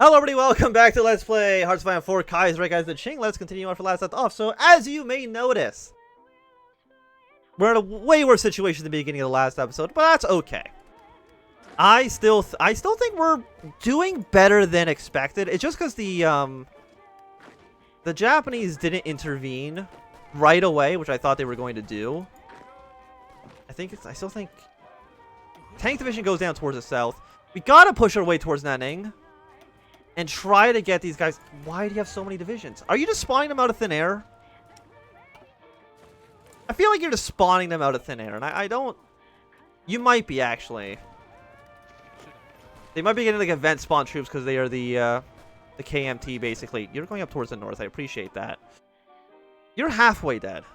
Hello everybody, welcome back to Let's Play Hearts of Iron 4 Kaiserreich Qing. Let's continue on for last left off. So, as you may notice, we're in a way worse situation at the beginning of the last episode, but that's okay. I still think we're doing better than expected. It's just because the Japanese didn't intervene right away, which I thought they were going to do. I still think Tank Division goes down towards the south. We gotta push our way towards Nanning and try to get these guys. Why do you have so many divisions? Are you just spawning them out of thin air? I feel like you're just spawning them out of thin air, and I don't... You might be, actually. They might be getting, like, event spawn troops because they are the KMT, basically. You're going up towards the north. I appreciate that. You're halfway dead.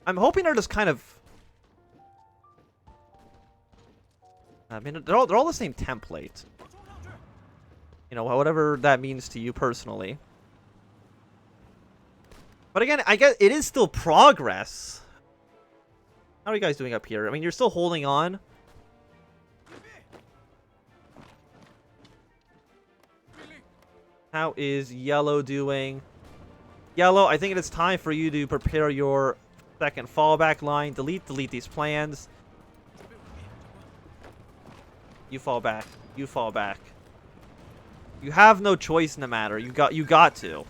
I'm hoping they're just kind of... I mean, they're all the same template. You know, whatever that means to you personally. But again, I guess it is still progress. How are you guys doing up here? I mean, you're still holding on. How is Yellow doing? Yellow, I think it is time for you to prepare your second fallback line. Delete these plans. You fall back. You fall back. You have no choice in the matter. You got to.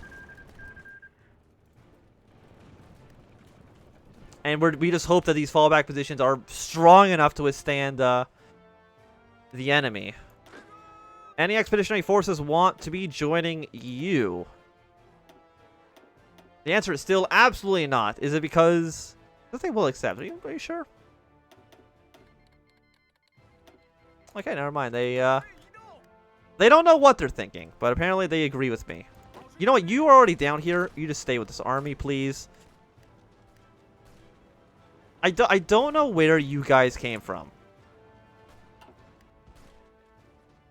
And we just hope that these fallback positions are strong enough to withstand the enemy. Any expeditionary forces want to be joining you? The answer is still absolutely not. Is it because they will accept? Are you sure? Okay, never mind. They don't know what they're thinking, but apparently they agree with me. You know what? You are already down here. You just stay with this army, please. I don't know where you guys came from.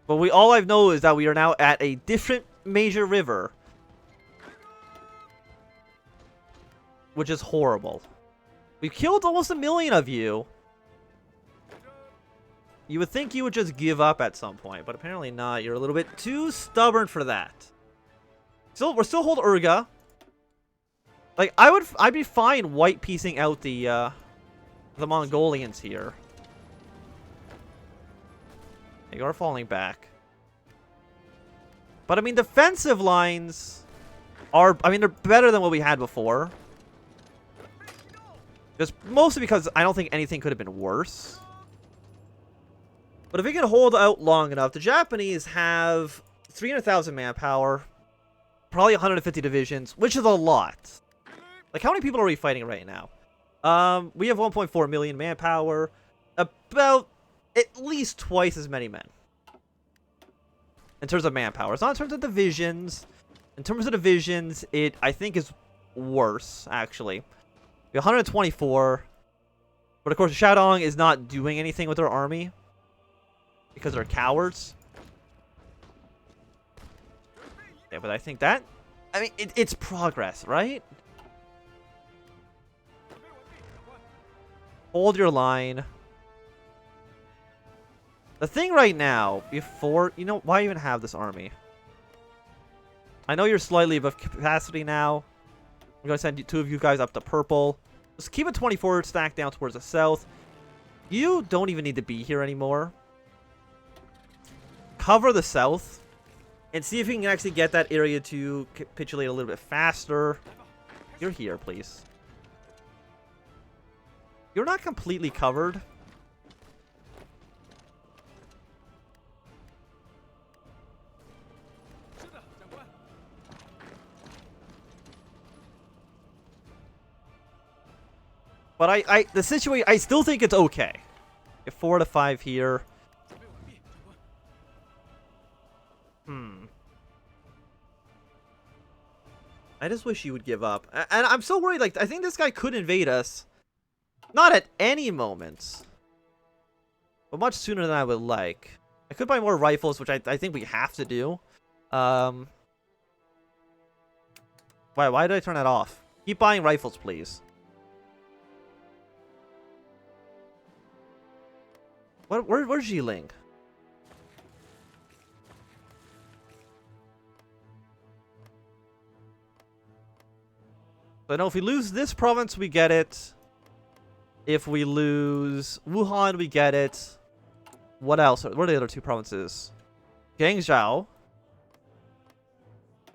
But all I know is that we are now at a different major river. Which is horrible. We've killed almost 1 million of you. You would think you would just give up at some point, but apparently not. You're a little bit too stubborn for that. We're still hold Urga. Like, I'd be fine white piecing out the Mongolians here. You are falling back. But I mean, defensive lines are, I mean, they're better than what we had before. Just mostly because I don't think anything could have been worse. But if we can hold out long enough, the Japanese have 300,000 manpower, probably 150 divisions, which is a lot. Like, how many people are we fighting right now? We have 1.4 million manpower, about at least twice as many men. In terms of manpower. It's not in terms of divisions. In terms of divisions, it, I think, is worse, actually. We have 124. But, of course, Shandong is not doing anything with their army. Because they're cowards. Yeah, but I think that... I mean, it's progress, right? Hold your line. The thing right now, before... You know, why even have this army? I know you're slightly above capacity now. I'm going to send 2 of you guys up to purple. Just keep a 24 stack down towards the south. You don't even need to be here anymore. Cover the south and see if you can actually get that area to capitulate a little bit faster. You're here, please. You're not completely covered. But the situation, I still think it's okay. Get 4 to 5 here. I just wish you would give up. And I'm so worried, like, I think this guy could invade us. Not at any moment. But much sooner than I would like. I could buy more rifles, which I think we have to do. Why did I turn that off? Keep buying rifles, please. Where's Jiling? So I know if we lose this province, we get it. If we lose Wuhan, we get it. What else? What are the other two provinces? Guangzhou,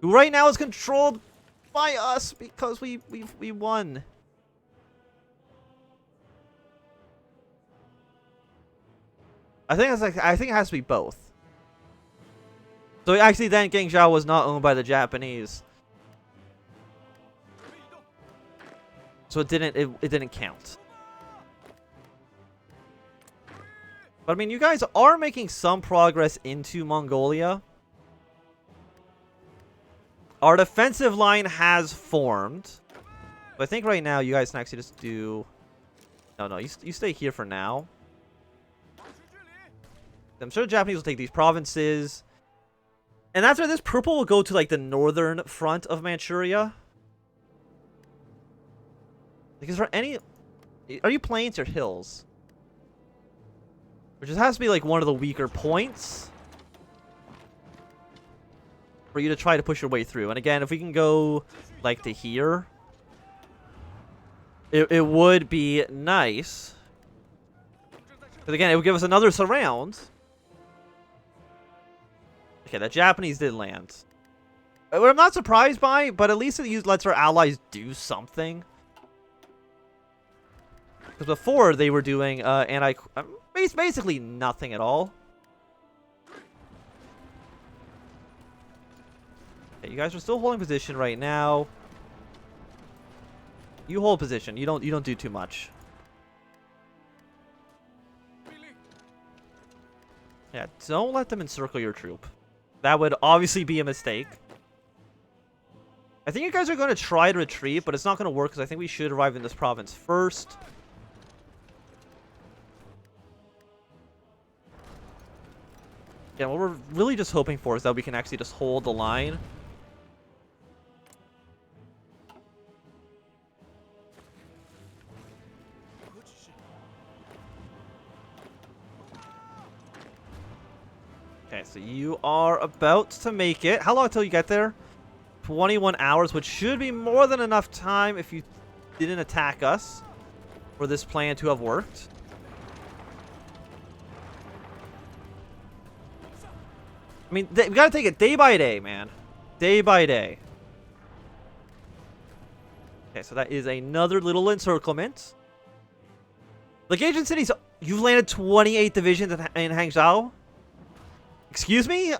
who right now is controlled by us because we won. I think it has to be both. So actually, then Guangzhou was not owned by the Japanese, so it didn't count. But I mean, you guys are making some progress into Mongolia. Our defensive line has formed. But I think right now you guys can actually just do... No, you stay here for now. I'm sure the Japanese will take these provinces. And after this, purple will go to like the northern front of Manchuria. Because for any... Are you plains or hills? Which just has to be like one of the weaker points for you to try to push your way through. And again, if we can go like to here, it would be nice. Because again, it would give us another surround. Okay, the Japanese did land. What I'm not surprised by, but at least it lets our allies do something. Because before they were doing basically nothing at all. Okay, you guys are still holding position right now. You hold position. You don't do too much. Yeah, don't let them encircle your troop. That would obviously be a mistake. I think you guys are going to try to retreat, but it's not going to work because I think we should arrive in this province first. Yeah, what we're really just hoping for is that we can actually just hold the line. Okay, so you are about to make it. How long until you get there? 21 hours, which should be more than enough time if you didn't attack us for this plan to have worked. I mean, we gotta take it day by day, man. Day by day. Okay, so that is another little encirclement. Legation cities, you've landed 28 divisions in Hangzhou? Excuse me?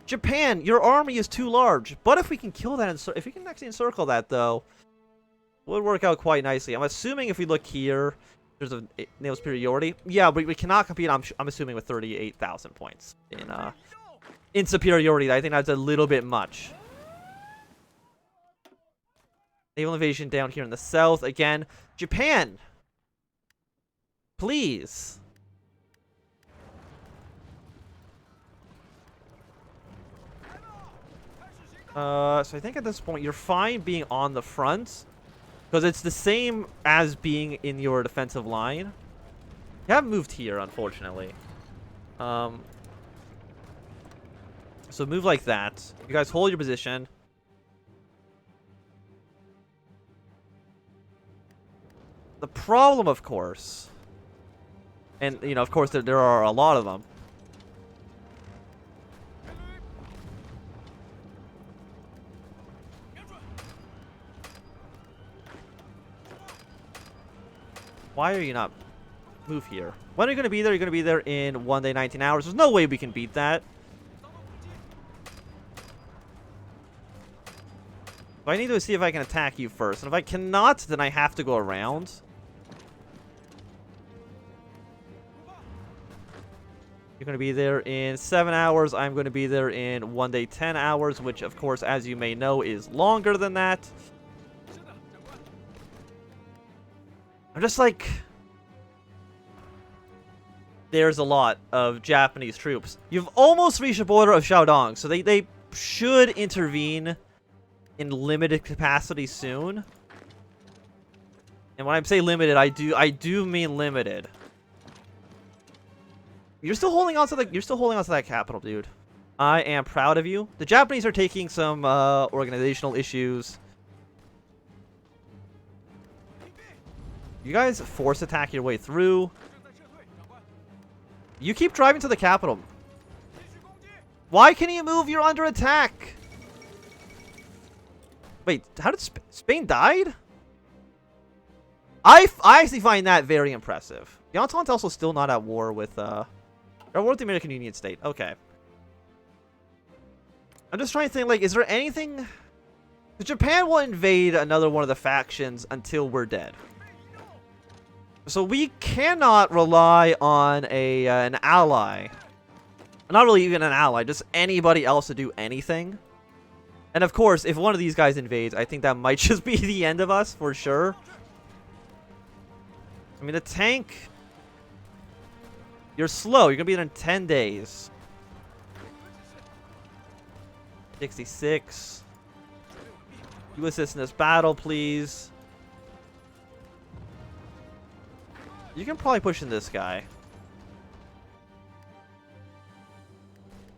Japan, your army is too large. But if we can kill that, if we can actually encircle that, though, it would work out quite nicely. I'm assuming if we look here, there's a naval superiority. Yeah, but we cannot compete, I'm assuming, with 38,000 points in superiority. I think that's a little bit much. Naval invasion down here in the south. Again, Japan, please. So I think at this point you're fine being on the front, because it's the same as being in your defensive line. You haven't moved here, unfortunately. So move like that. You guys hold your position. The problem, of course, and you know, of course, there are a lot of them. Why are you not move here? When are you going to be there? You're going to be there in 1 day, 19 hours. There's no way we can beat that. So I need to see if I can attack you first. And if I cannot, then I have to go around. You're going to be there in 7 hours. I'm going to be there in 1 day, 10 hours, which, of course, as you may know, is longer than that. I'm just like... There's a lot of Japanese troops. You've almost reached the border of Shaodong, so they should intervene in limited capacity soon. And when I say limited, I do mean limited. You're still holding on to that capital, dude. I am proud of you. The Japanese are taking some organizational issues You guys force attack your way through. You keep driving to the capital. Why can you move? You're under attack. Wait, how did Spain died? I actually find that very impressive. The Entente also still not at war with they're at war with the American Union State. Okay. I'm just trying to think, like, is there anything? Japan will invade another one of the factions until we're dead. So we cannot rely on an ally. Not really even an ally, just anybody else to do anything. And of course, if one of these guys invades, I think that might just be the end of us, for sure. I mean, the tank... You're slow. You're going to be there in 10 days. 66. You assist in this battle, please. You can probably push in this guy.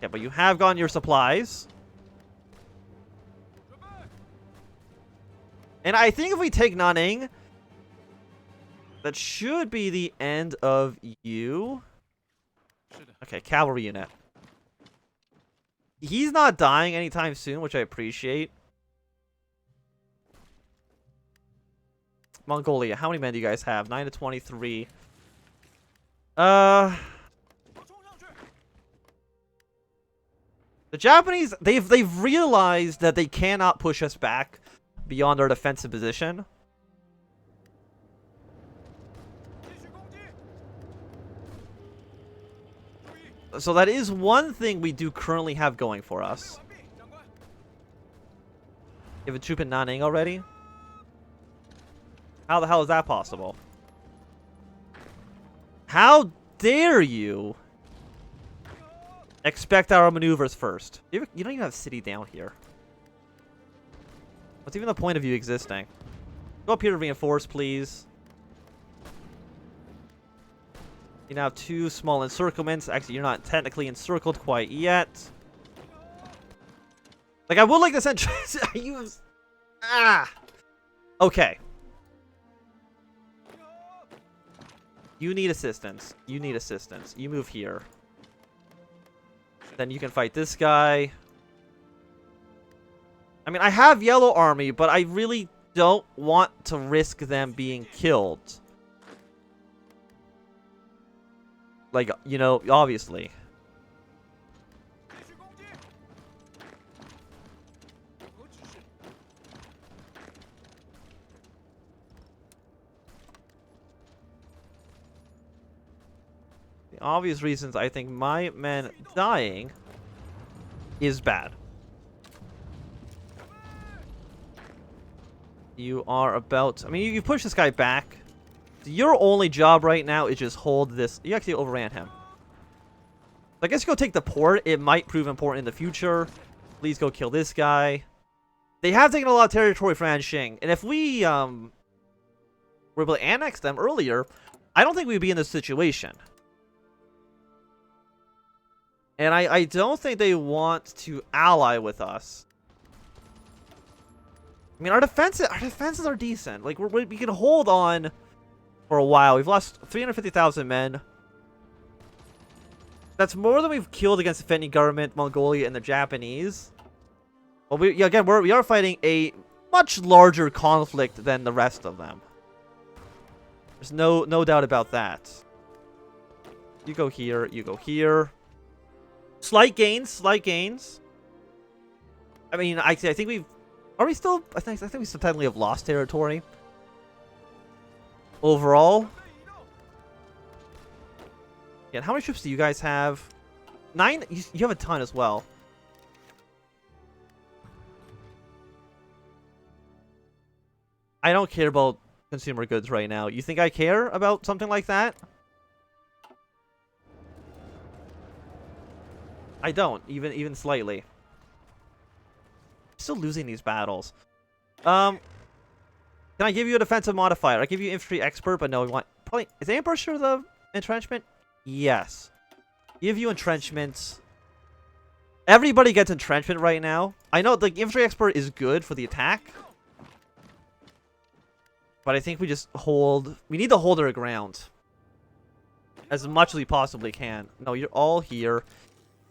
Yeah, but you have gotten your supplies. And I think if we take Nanning, that should be the end of you. Okay, cavalry unit. He's not dying anytime soon, which I appreciate. Mongolia, how many men do you guys have? 9 to 23. The Japanese, they've realized that they cannot push us back beyond our defensive position. So that is one thing we do currently have going for us. You have a troop in Nanning already? How the hell is that possible? How dare you expect our maneuvers first? You don't even have a city down here. What's even the point of you existing? Go up here to reinforce, please. You now have 2 small encirclements. Actually, you're not technically encircled quite yet. Like, I would like to send... Okay. You need assistance. You need assistance. You move here. Then you can fight this guy. I mean, I have Yellow Army, but I really don't want to risk them being killed. Like, you know, obviously. The obvious reasons I think my men dying is bad. You are about... I mean, you push this guy back. Your only job right now is just hold this. You actually overran him. I guess go take the port. It might prove important in the future. Please go kill this guy. They have taken a lot of territory from Anqing. And if we were able to annex them earlier, I don't think we'd be in this situation. And I don't think they want to ally with us. I mean, our defenses are decent. Like, we can hold on for a while. We've lost 350,000 men. That's more than we've killed against the defending government, Mongolia, and the Japanese. Well, we are fighting a much larger conflict than the rest of them. There's no doubt about that. You go here. You go here. Slight gains. Slight gains. I mean, I think we've... Are we still... I think we still technically have lost territory. Overall. Yeah, how many troops do you guys have? 9? You have a ton as well. I don't care about consumer goods right now. You think I care about something like that? I don't, even slightly. Still losing these battles. Can I give you a defensive modifier? I give you infantry expert, but no, we want probably... Is Emperor sure the entrenchment? Yes. Give you entrenchments. Everybody gets entrenchment right now. I know the infantry expert is good for the attack. But I think we just hold... We need to hold our ground. As much as we possibly can. No, you're all here.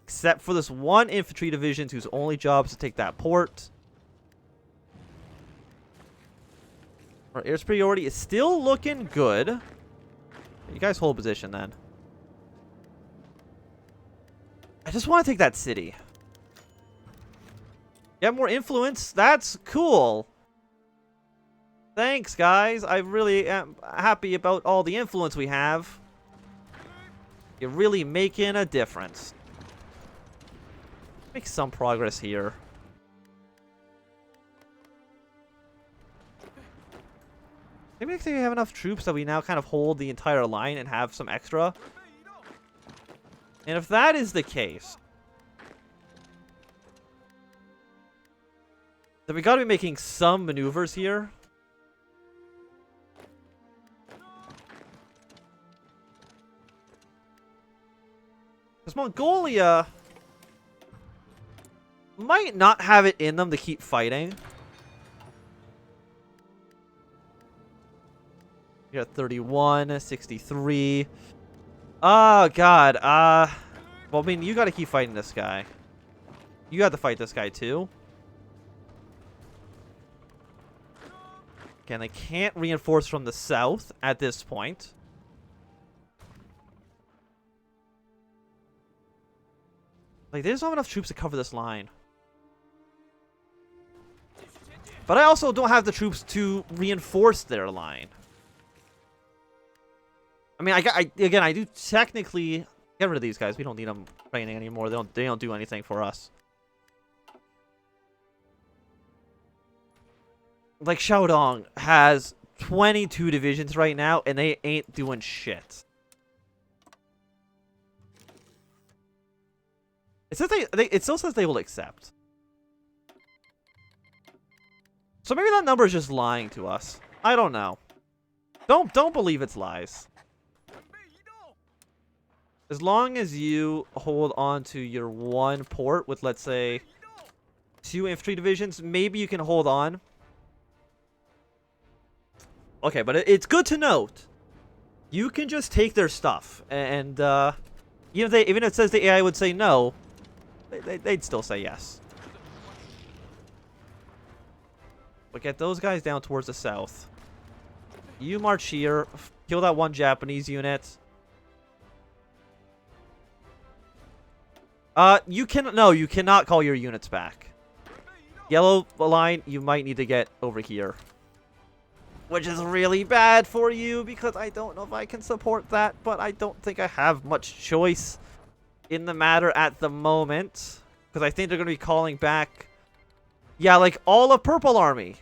Except for this one infantry division whose only job is to take that port. Our air superiority is still looking good. You guys hold position then. I just want to take that city. Get more influence. That's cool. Thanks, guys. I really am happy about all the influence we have. You're really making a difference. Make some progress here. Maybe we have enough troops that we now kind of hold the entire line and have some extra. And if that is the case, then we gotta be making some maneuvers here. Because Mongolia might not have it in them to keep fighting. You're at 31, 63. Oh, God. Well, I mean, you gotta keep fighting this guy. You got to fight this guy, too. Again, they can't reinforce from the south at this point. Like, they just don't have enough troops to cover this line. But I also don't have the troops to reinforce their line. I mean, again, I do technically get rid of these guys. We don't need them training anymore. They don't do anything for us. Like, Shaodong has 22 divisions right now, and they ain't doing shit. It says it still says they will accept. So maybe that number is just lying to us. I don't know. Don't believe it's lies. As long as you hold on to your one port with, let's say, 2 infantry divisions, maybe you can hold on. Okay, but it's good to note. You can just take their stuff, and even if it says the AI would say no, they'd still say yes. But get those guys down towards the south. You march here, kill that one Japanese unit. You cannot call your units back. Yellow line, you might need to get over here. Which is really bad for you, because I don't know if I can support that, but I don't think I have much choice in the matter at the moment. Because I think they're going to be calling back, yeah, like all of Purple Army.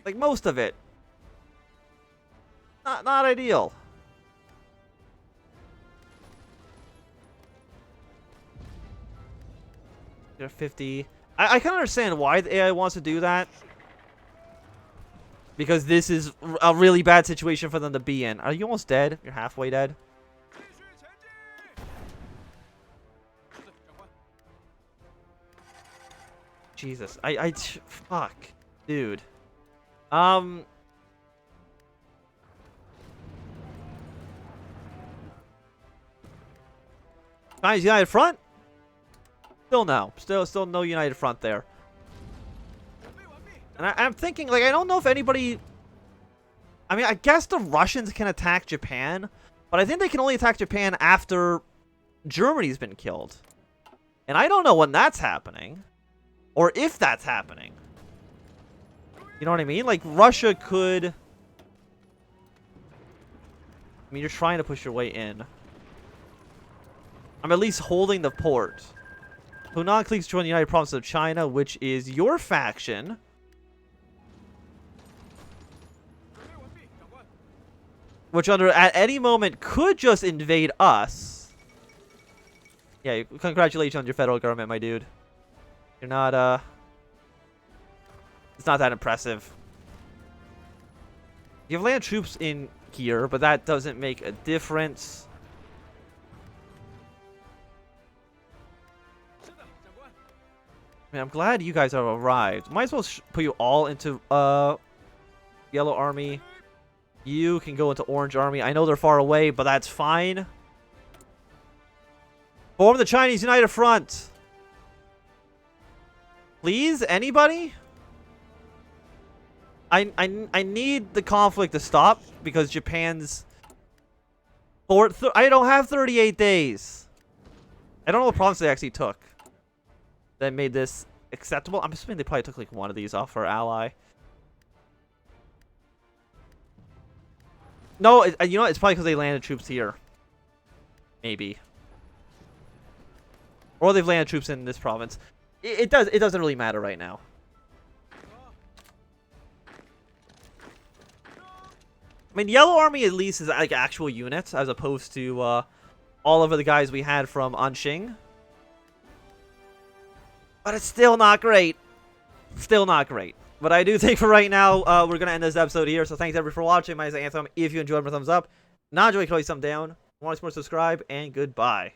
Like most of it. Not ideal. You're 50. I can understand why the AI wants to do that. Because this is a really bad situation for them to be in. Are you almost dead? You're halfway dead. Jesus. Fuck. Dude. Guys, United Front? Still no. Still no United Front there. And I'm thinking, like, I don't know if anybody... I mean, I guess the Russians can attack Japan, but I think they can only attack Japan after Germany's been killed. And I don't know when that's happening. Or if that's happening. You know what I mean? Like, Russia could... I mean, you're trying to push your way in. I'm at least holding the port. Hunan cliques join the United Provinces of China, which is your faction. Which at any moment could just invade us. Yeah, congratulations on your federal government, my dude. You're not, it's not that impressive. You have land troops in here, but that doesn't make a difference. I mean, I'm glad you guys have arrived. Might as well put you all into, Yellow army. You can go into orange army. I know they're far away, but that's fine. Form the Chinese United Front. Please, anybody? I need the conflict to stop because Japan's... I don't have 38 days. I don't know what province they actually took that made this acceptable. I'm assuming they probably took like one of these off our ally. No, you know what? It's probably because they landed troops here. Maybe. Or they've landed troops in this province. It doesn't really matter right now. I mean, Yellow Army at least is like actual units as opposed to all of the guys we had from Anqing. But it's still not great. Still not great. But I do think for right now, we're going to end this episode here. So thanks everybody for watching. My name is Anthem. If you enjoyed, thumbs up. Not enjoyed, please thumbs down. Want to more, subscribe, and goodbye.